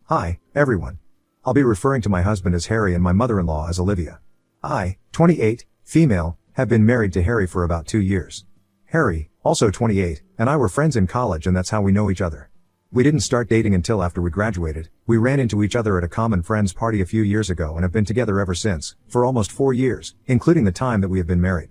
Hi, everyone. I'll be referring to my husband as Harry and my mother-in-law as Olivia. I, 28, female, have been married to Harry for about 2 years. Harry, also 28, and I were friends in college, and that's how we know each other. We didn't start dating until after we graduated. We ran into each other at a common friend's party a few years ago and have been together ever since, for almost 4 years, including the time that we have been married.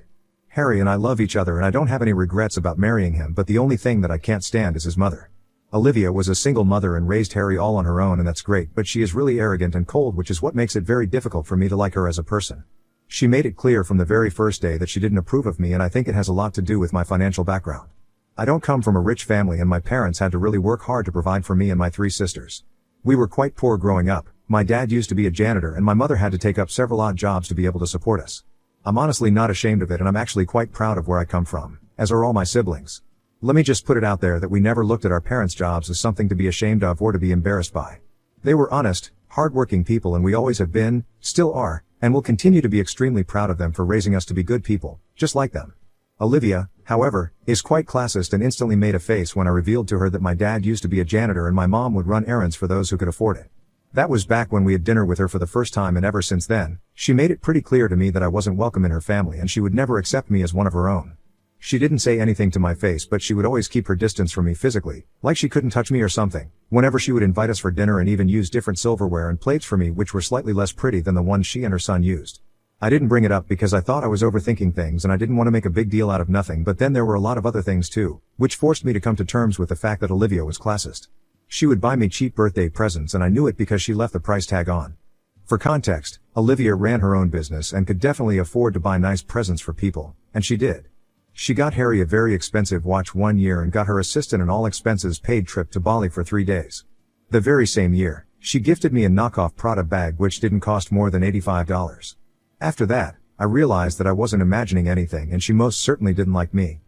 Harry and I love each other and I don't have any regrets about marrying him, but the only thing that I can't stand is his mother. Olivia was a single mother and raised Harry all on her own, and that's great, but she is really arrogant and cold, which is what makes it very difficult for me to like her as a person. She made it clear from the very first day that she didn't approve of me, and I think it has a lot to do with my financial background. I don't come from a rich family, and my parents had to really work hard to provide for me and my 3 sisters. We were quite poor growing up. My dad used to be a janitor and my mother had to take up several odd jobs to be able to support us. I'm honestly not ashamed of it, and I'm actually quite proud of where I come from, as are all my siblings. Let me just put it out there that we never looked at our parents' jobs as something to be ashamed of or to be embarrassed by. They were honest, hard-working people, and we always have been, still are, and will continue to be extremely proud of them for raising us to be good people, just like them. Olivia, however, is quite classist and instantly made a face when I revealed to her that my dad used to be a janitor and my mom would run errands for those who could afford it. That was back when we had dinner with her for the first time, and ever since then, she made it pretty clear to me that I wasn't welcome in her family and she would never accept me as one of her own. She didn't say anything to my face, but she would always keep her distance from me physically, like she couldn't touch me or something, whenever she would invite us for dinner, and even use different silverware and plates for me which were slightly less pretty than the ones she and her son used. I didn't bring it up because I thought I was overthinking things and I didn't want to make a big deal out of nothing, but then there were a lot of other things too, which forced me to come to terms with the fact that Olivia was classist. She would buy me cheap birthday presents, and I knew it because she left the price tag on. For context, Olivia ran her own business and could definitely afford to buy nice presents for people, and she did. She got Harry a very expensive watch one year and got her assistant an all-expenses-paid trip to Bali for 3 days. The very same year, she gifted me a knockoff Prada bag which didn't cost more than $85. After that, I realized that I wasn't imagining anything, and she most certainly didn't like me.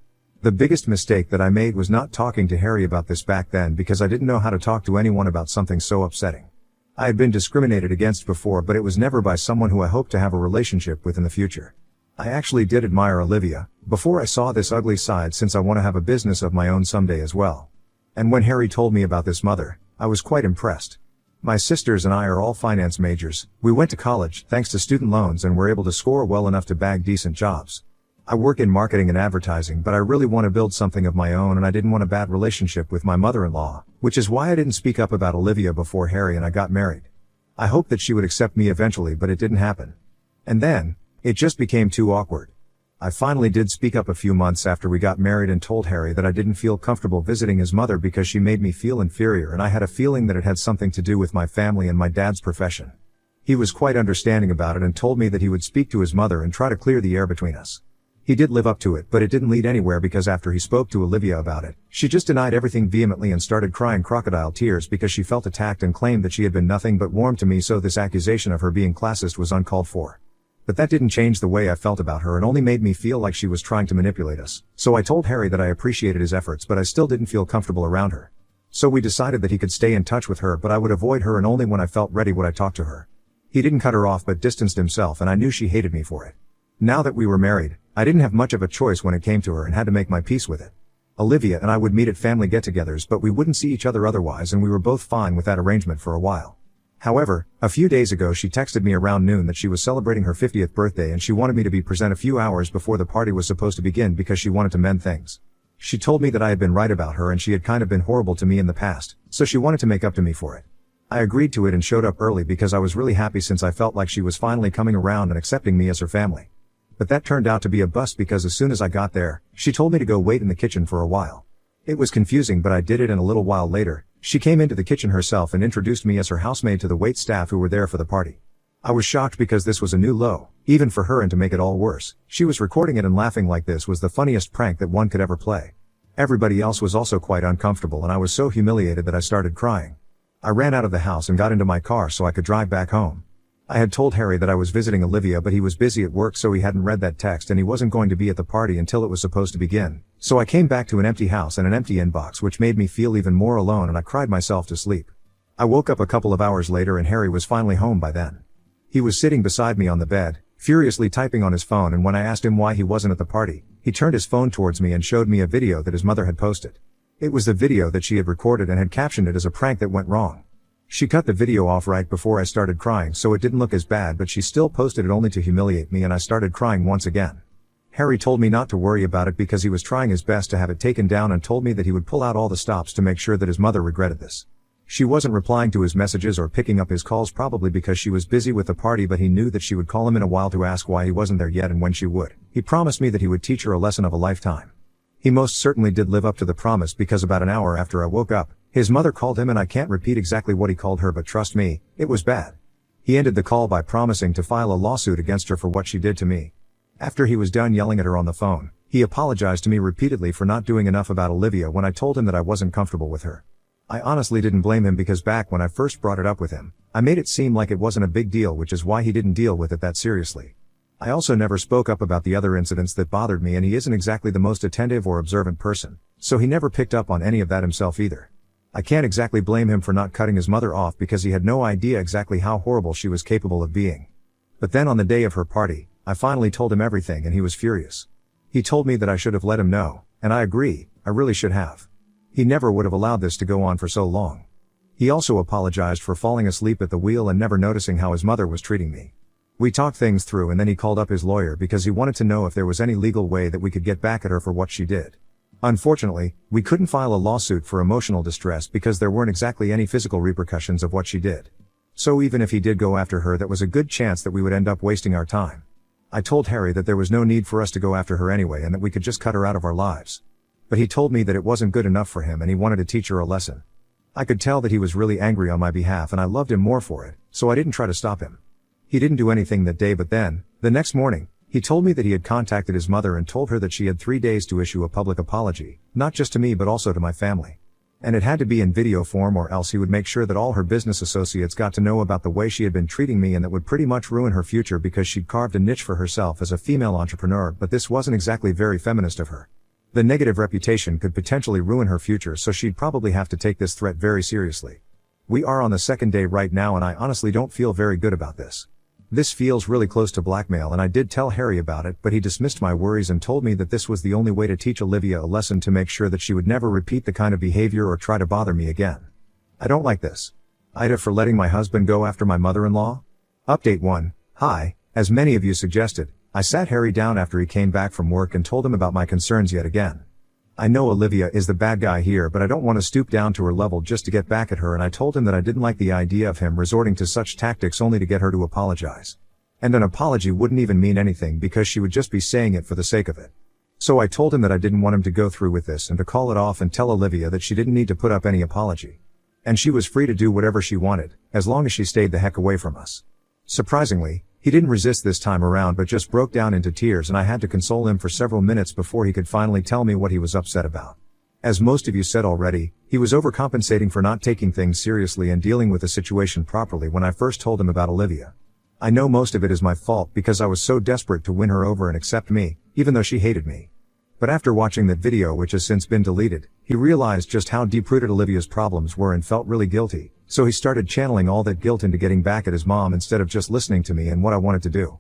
The biggest mistake that I made was not talking to Harry about this back then, because I didn't know how to talk to anyone about something so upsetting. I had been discriminated against before, but it was never by someone who I hoped to have a relationship with in the future. I actually did admire Olivia, before I saw this ugly side, since I want to have a business of my own someday as well. And when Harry told me about this mother, I was quite impressed. My sisters and I are all finance majors. We went to college, thanks to student loans, and were able to score well enough to bag decent jobs. I work in marketing and advertising, but I really want to build something of my own, and I didn't want a bad relationship with my mother-in-law, which is why I didn't speak up about Olivia before Harry and I got married. I hoped that she would accept me eventually, but it didn't happen. And then, it just became too awkward. I finally did speak up a few months after we got married and told Harry that I didn't feel comfortable visiting his mother because she made me feel inferior, and I had a feeling that it had something to do with my family and my dad's profession. He was quite understanding about it and told me that he would speak to his mother and try to clear the air between us. He did live up to it, but it didn't lead anywhere, because after he spoke to Olivia about it, she just denied everything vehemently and started crying crocodile tears because she felt attacked and claimed that she had been nothing but warm to me, so this accusation of her being classist was uncalled for. But that didn't change the way I felt about her and only made me feel like she was trying to manipulate us. So I told Harry that I appreciated his efforts, but I still didn't feel comfortable around her. So we decided that he could stay in touch with her, but I would avoid her, and only when I felt ready would I talk to her. He didn't cut her off but distanced himself, and I knew she hated me for it. Now that we were married, I didn't have much of a choice when it came to her and had to make my peace with it. Olivia and I would meet at family get-togethers, but we wouldn't see each other otherwise, and we were both fine with that arrangement for a while. However, a few days ago she texted me around noon that she was celebrating her 50th birthday and she wanted me to be present a few hours before the party was supposed to begin because she wanted to mend things. She told me that I had been right about her and she had kind of been horrible to me in the past, so she wanted to make up to me for it. I agreed to it and showed up early because I was really happy, since I felt like she was finally coming around and accepting me as her family. But that turned out to be a bust, because as soon as I got there, she told me to go wait in the kitchen for a while. It was confusing, but I did it, and a little while later, she came into the kitchen herself and introduced me as her housemaid to the wait staff who were there for the party. I was shocked because this was a new low, even for her, and to make it all worse, she was recording it and laughing like this was the funniest prank that one could ever play. Everybody else was also quite uncomfortable, and I was so humiliated that I started crying. I ran out of the house and got into my car so I could drive back home. I had told Harry that I was visiting Olivia, but he was busy at work, so he hadn't read that text, and he wasn't going to be at the party until it was supposed to begin. So I came back to an empty house and an empty inbox, which made me feel even more alone, and I cried myself to sleep. I woke up a couple of hours later and Harry was finally home by then. He was sitting beside me on the bed, furiously typing on his phone, and when I asked him why he wasn't at the party, he turned his phone towards me and showed me a video that his mother had posted. It was the video that she had recorded and had captioned it as a prank that went wrong. She cut the video off right before I started crying, so it didn't look as bad, but she still posted it only to humiliate me, and I started crying once again. Harry told me not to worry about it because he was trying his best to have it taken down, and told me that he would pull out all the stops to make sure that his mother regretted this. She wasn't replying to his messages or picking up his calls, probably because she was busy with the party, but he knew that she would call him in a while to ask why he wasn't there yet and when she would. He promised me that he would teach her a lesson of a lifetime. He most certainly did live up to the promise, because about an hour after I woke up, his mother called him, and I can't repeat exactly what he called her, but trust me, it was bad. He ended the call by promising to file a lawsuit against her for what she did to me. After he was done yelling at her on the phone, he apologized to me repeatedly for not doing enough about Olivia when I told him that I wasn't comfortable with her. I honestly didn't blame him, because back when I first brought it up with him, I made it seem like it wasn't a big deal, which is why he didn't deal with it that seriously. I also never spoke up about the other incidents that bothered me, and he isn't exactly the most attentive or observant person, so he never picked up on any of that himself either. I can't exactly blame him for not cutting his mother off, because he had no idea exactly how horrible she was capable of being. But then on the day of her party, I finally told him everything, and he was furious. He told me that I should have let him know, and I agree, I really should have. He never would have allowed this to go on for so long. He also apologized for falling asleep at the wheel and never noticing how his mother was treating me. We talked things through, and then he called up his lawyer because he wanted to know if there was any legal way that we could get back at her for what she did. Unfortunately, we couldn't file a lawsuit for emotional distress because there weren't exactly any physical repercussions of what she did. So even if he did go after her, that was a good chance that we would end up wasting our time. I told Harry that there was no need for us to go after her anyway, and that we could just cut her out of our lives. But he told me that it wasn't good enough for him, and he wanted to teach her a lesson. I could tell that he was really angry on my behalf, and I loved him more for it, so I didn't try to stop him. He didn't do anything that day, but then, the next morning, he told me that he had contacted his mother and told her that she had 3 days to issue a public apology, not just to me but also to my family. And it had to be in video form, or else he would make sure that all her business associates got to know about the way she had been treating me, and that would pretty much ruin her future because she'd carved a niche for herself as a female entrepreneur, but this wasn't exactly very feminist of her. The negative reputation could potentially ruin her future, so she'd probably have to take this threat very seriously. We are on the second day right now, and I honestly don't feel very good about this. This feels really close to blackmail, and I did tell Harry about it, but he dismissed my worries and told me that this was the only way to teach Olivia a lesson, to make sure that she would never repeat the kind of behavior or try to bother me again. I don't like this. Ida for letting my husband go after my mother-in-law? Update 1. Hi, as many of you suggested, I sat Harry down after he came back from work and told him about my concerns yet again. I know Olivia is the bad guy here, but I don't want to stoop down to her level just to get back at her, and I told him that I didn't like the idea of him resorting to such tactics only to get her to apologize. And an apology wouldn't even mean anything because she would just be saying it for the sake of it. So I told him that I didn't want him to go through with this and to call it off and tell Olivia that she didn't need to put up any apology. And she was free to do whatever she wanted, as long as she stayed the heck away from us. Surprisingly, he didn't resist this time around, but just broke down into tears, and I had to console him for several minutes before he could finally tell me what he was upset about. As most of you said already, he was overcompensating for not taking things seriously and dealing with the situation properly when I first told him about Olivia. I know most of it is my fault because I was so desperate to win her over and accept me, even though she hated me. But after watching that video, which has since been deleted, he realized just how deep-rooted Olivia's problems were and felt really guilty, so he started channeling all that guilt into getting back at his mom instead of just listening to me and what I wanted to do.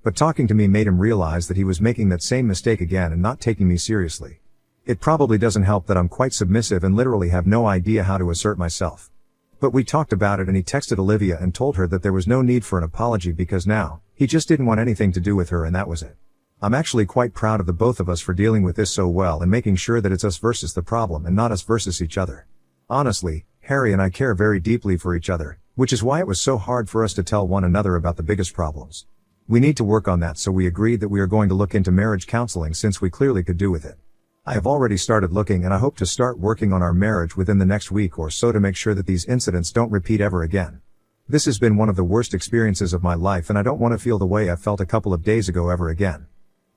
But talking to me made him realize that he was making that same mistake again and not taking me seriously. It probably doesn't help that I'm quite submissive and literally have no idea how to assert myself. But we talked about it, and he texted Olivia and told her that there was no need for an apology because now, he just didn't want anything to do with her, and that was it. I'm actually quite proud of the both of us for dealing with this so well and making sure that it's us versus the problem and not us versus each other. Honestly, Harry and I care very deeply for each other, which is why it was so hard for us to tell one another about the biggest problems. We need to work on that, so we agreed that we are going to look into marriage counseling since we clearly could do with it. I have already started looking, and I hope to start working on our marriage within the next week or so to make sure that these incidents don't repeat ever again. This has been one of the worst experiences of my life, and I don't want to feel the way I felt a couple of days ago ever again.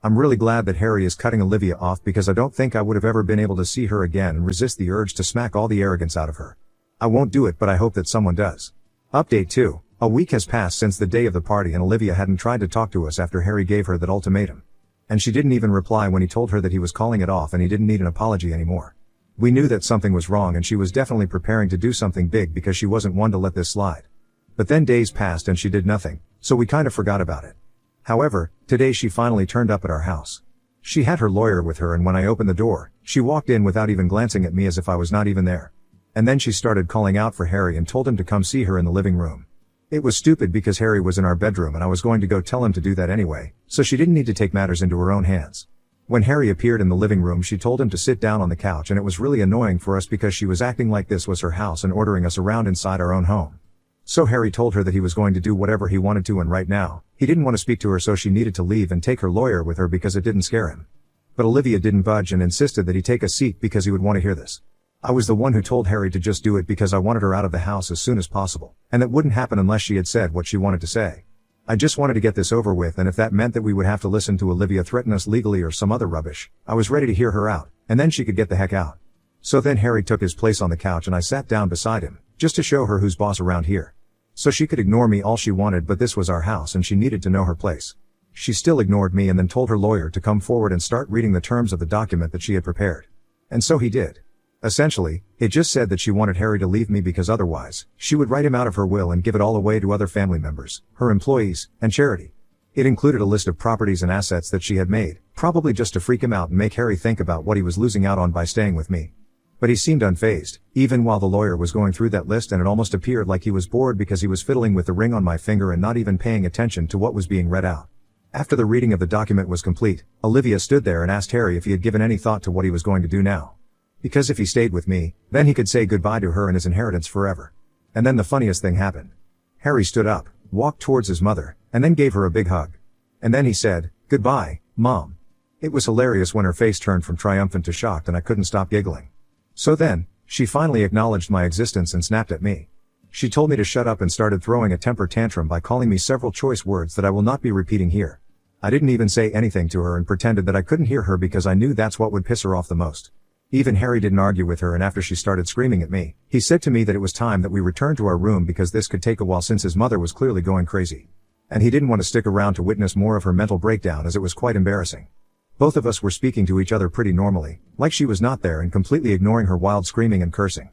I'm really glad that Harry is cutting Olivia off because I don't think I would have ever been able to see her again and resist the urge to smack all the arrogance out of her. I won't do it, but I hope that someone does. Update 2. A week has passed since the day of the party, and Olivia hadn't tried to talk to us after Harry gave her that ultimatum. And she didn't even reply when he told her that he was calling it off and he didn't need an apology anymore. We knew that something was wrong, and she was definitely preparing to do something big because she wasn't one to let this slide. But then days passed and she did nothing, so we kind of forgot about it. However, today she finally turned up at our house. She had her lawyer with her, and when I opened the door, she walked in without even glancing at me as if I was not even there. And then she started calling out for Harry and told him to come see her in the living room. It was stupid because Harry was in our bedroom and I was going to go tell him to do that anyway, so she didn't need to take matters into her own hands. When Harry appeared in the living room, she told him to sit down on the couch, and it was really annoying for us because she was acting like this was her house and ordering us around inside our own home. So Harry told her that he was going to do whatever he wanted to, and right now, he didn't want to speak to her, so she needed to leave and take her lawyer with her because it didn't scare him. But Olivia didn't budge and insisted that he take a seat because he would want to hear this. I was the one who told Harry to just do it because I wanted her out of the house as soon as possible, and that wouldn't happen unless she had said what she wanted to say. I just wanted to get this over with, and if that meant that we would have to listen to Olivia threaten us legally or some other rubbish, I was ready to hear her out, and then she could get the heck out. So then Harry took his place on the couch and I sat down beside him, just to show her who's boss around here. So she could ignore me all she wanted, but this was our house and she needed to know her place. She still ignored me and then told her lawyer to come forward and start reading the terms of the document that she had prepared. And so he did. Essentially, it just said that she wanted Harry to leave me because otherwise, she would write him out of her will and give it all away to other family members, her employees, and charity. It included a list of properties and assets that she had made, probably just to freak him out and make Harry think about what he was losing out on by staying with me. But he seemed unfazed, even while the lawyer was going through that list, and it almost appeared like he was bored because he was fiddling with the ring on my finger and not even paying attention to what was being read out. After the reading of the document was complete, Olivia stood there and asked Harry if he had given any thought to what he was going to do now. Because if he stayed with me, then he could say goodbye to her and his inheritance forever. And then the funniest thing happened. Harry stood up, walked towards his mother, and then gave her a big hug. And then he said, "Goodbye, Mom." It was hilarious when her face turned from triumphant to shocked and I couldn't stop giggling. So then, she finally acknowledged my existence and snapped at me. She told me to shut up and started throwing a temper tantrum by calling me several choice words that I will not be repeating here. I didn't even say anything to her and pretended that I couldn't hear her because I knew that's what would piss her off the most. Even Harry didn't argue with her, and after she started screaming at me, he said to me that it was time that we return to our room because this could take a while since his mother was clearly going crazy. And he didn't want to stick around to witness more of her mental breakdown as it was quite embarrassing. Both of us were speaking to each other pretty normally, like she was not there and completely ignoring her wild screaming and cursing.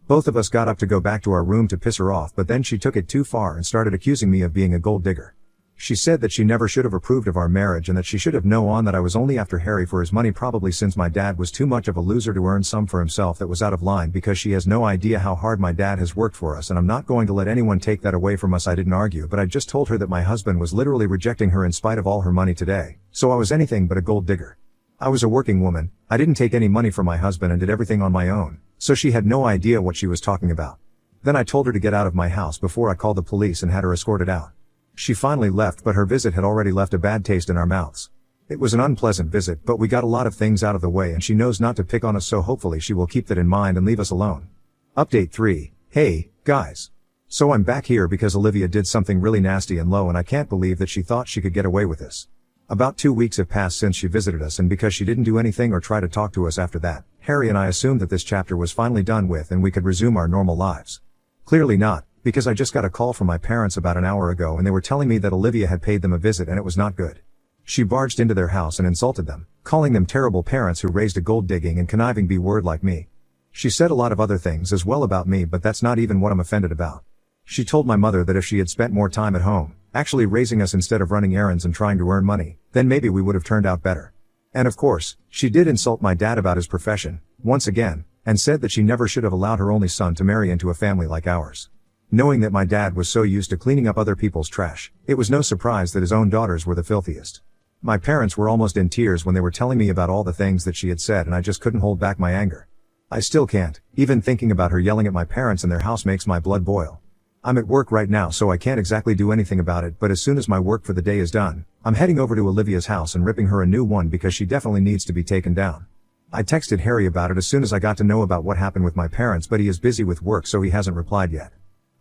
Both of us got up to go back to our room to piss her off, but then she took it too far and started accusing me of being a gold digger. She said that she never should have approved of our marriage and that she should have known that I was only after Harry for his money, probably since my dad was too much of a loser to earn some for himself that was out of line, because she has no idea how hard my dad has worked for us and I'm not going to let anyone take that away from us. I didn't argue, but I just told her that my husband was literally rejecting her in spite of all her money today, so I was anything but a gold digger. I was a working woman, I didn't take any money from my husband and did everything on my own, so she had no idea what she was talking about. Then I told her to get out of my house before I called the police and had her escorted out. She finally left, but her visit had already left a bad taste in our mouths. It was an unpleasant visit, but we got a lot of things out of the way and she knows not to pick on us, so hopefully she will keep that in mind and leave us alone. Update 3. Hey, guys. So I'm back here because Olivia did something really nasty and low and I can't believe that she thought she could get away with this. About 2 weeks have passed since she visited us, and because she didn't do anything or try to talk to us after that, Harry and I assumed that this chapter was finally done with and we could resume our normal lives. Clearly not, because I just got a call from my parents about an hour ago and they were telling me that Olivia had paid them a visit and it was not good. She barged into their house and insulted them, calling them terrible parents who raised a gold digging and conniving B-word like me. She said a lot of other things as well about me, but that's not even what I'm offended about. She told my mother that if she had spent more time at home, actually raising us instead of running errands and trying to earn money, then maybe we would have turned out better. And of course, she did insult my dad about his profession, once again, and said that she never should have allowed her only son to marry into a family like ours. Knowing that my dad was so used to cleaning up other people's trash, it was no surprise that his own daughters were the filthiest. My parents were almost in tears when they were telling me about all the things that she had said, and I just couldn't hold back my anger. I still can't, even thinking about her yelling at my parents in their house makes my blood boil. I'm at work right now, so I can't exactly do anything about it, but as soon as my work for the day is done, I'm heading over to Olivia's house and ripping her a new one because she definitely needs to be taken down. I texted Harry about it as soon as I got to know about what happened with my parents, but he is busy with work, so he hasn't replied yet.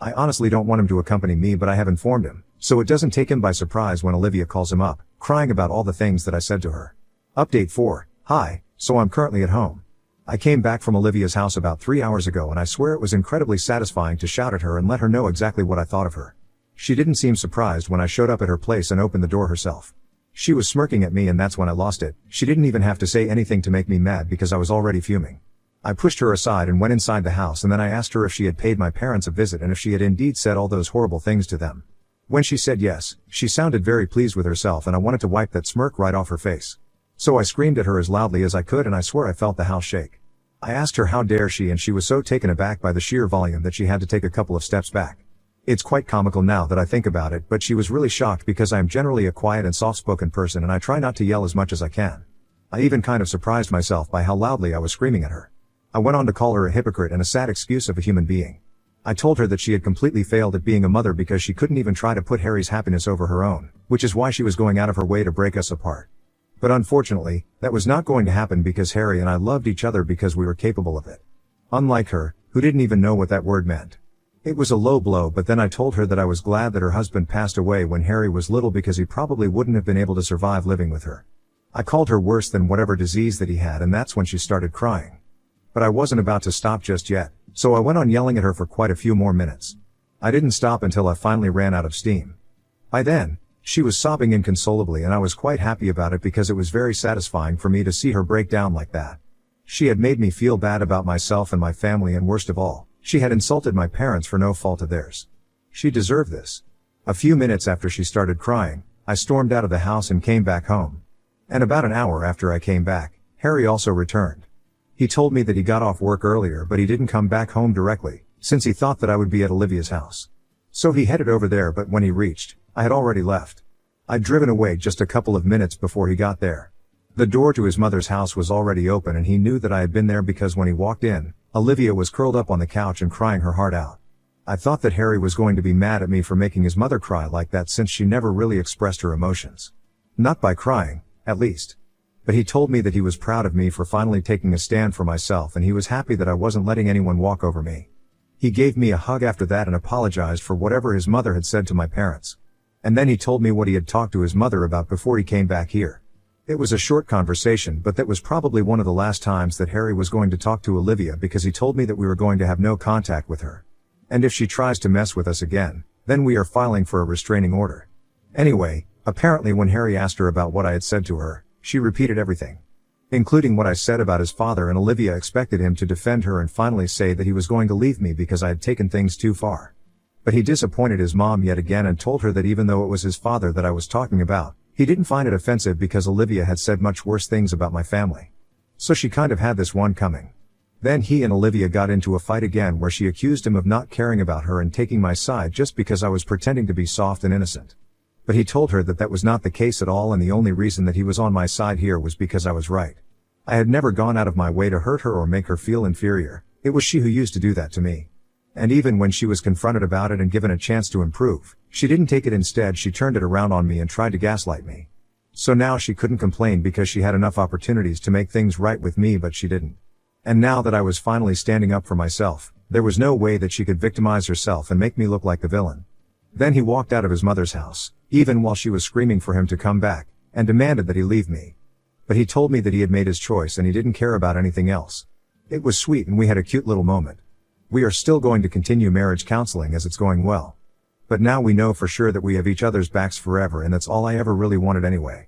I honestly don't want him to accompany me, but I have informed him, so it doesn't take him by surprise when Olivia calls him up, crying about all the things that I said to her. Update 4. Hi, so I'm currently at home. I came back from Olivia's house about 3 hours ago and I swear it was incredibly satisfying to shout at her and let her know exactly what I thought of her. She didn't seem surprised when I showed up at her place and opened the door herself. She was smirking at me, and that's when I lost it. She didn't even have to say anything to make me mad because I was already fuming. I pushed her aside and went inside the house, and then I asked her if she had paid my parents a visit and if she had indeed said all those horrible things to them. When she said yes, she sounded very pleased with herself and I wanted to wipe that smirk right off her face. So I screamed at her as loudly as I could and I swear I felt the house shake. I asked her how dare she, and she was so taken aback by the sheer volume that she had to take a couple of steps back. It's quite comical now that I think about it, but she was really shocked because I am generally a quiet and soft-spoken person and I try not to yell as much as I can. I even kind of surprised myself by how loudly I was screaming at her. I went on to call her a hypocrite and a sad excuse of a human being. I told her that she had completely failed at being a mother because she couldn't even try to put Harry's happiness over her own, which is why she was going out of her way to break us apart. But unfortunately, that was not going to happen because Harry and I loved each other because we were capable of it. Unlike her, who didn't even know what that word meant. It was a low blow, but then I told her that I was glad that her husband passed away when Harry was little because he probably wouldn't have been able to survive living with her. I called her worse than whatever disease that he had, and that's when she started crying. But I wasn't about to stop just yet, so I went on yelling at her for quite a few more minutes. I didn't stop until I finally ran out of steam. By then, she was sobbing inconsolably and I was quite happy about it because it was very satisfying for me to see her break down like that. She had made me feel bad about myself and my family, and worst of all, she had insulted my parents for no fault of theirs. She deserved this. A few minutes after she started crying, I stormed out of the house and came back home. And about an hour after I came back, Harry also returned. He told me that he got off work earlier but he didn't come back home directly, since he thought that I would be at Olivia's house. So he headed over there, but when he reached, I had already left. I'd driven away just a couple of minutes before he got there. The door to his mother's house was already open and he knew that I had been there because when he walked in, Olivia was curled up on the couch and crying her heart out. I thought that Harry was going to be mad at me for making his mother cry like that since she never really expressed her emotions. Not by crying, at least. But he told me that he was proud of me for finally taking a stand for myself and he was happy that I wasn't letting anyone walk over me. He gave me a hug after that and apologized for whatever his mother had said to my parents. And then he told me what he had talked to his mother about before he came back here. It was a short conversation, but that was probably one of the last times that Harry was going to talk to Olivia because he told me that we were going to have no contact with her. And if she tries to mess with us again, then we are filing for a restraining order. Anyway, apparently when Harry asked her about what I had said to her, she repeated everything. Including what I said about his father, and Olivia expected him to defend her and finally say that he was going to leave me because I had taken things too far. But he disappointed his mom yet again and told her that even though it was his father that I was talking about, he didn't find it offensive because Olivia had said much worse things about my family. So she kind of had this one coming. Then he and Olivia got into a fight again where she accused him of not caring about her and taking my side just because I was pretending to be soft and innocent. But he told her that that was not the case at all and the only reason that he was on my side here was because I was right. I had never gone out of my way to hurt her or make her feel inferior. It was she who used to do that to me. And even when she was confronted about it and given a chance to improve, she didn't take it. Instead, she turned it around on me and tried to gaslight me. So now she couldn't complain because she had enough opportunities to make things right with me, but she didn't. And now that I was finally standing up for myself, there was no way that she could victimize herself and make me look like the villain. Then he walked out of his mother's house, even while she was screaming for him to come back, and demanded that he leave me. But he told me that he had made his choice and he didn't care about anything else. It was sweet and we had a cute little moment. We are still going to continue marriage counseling as it's going well. But now we know for sure that we have each other's backs forever, and that's all I ever really wanted anyway.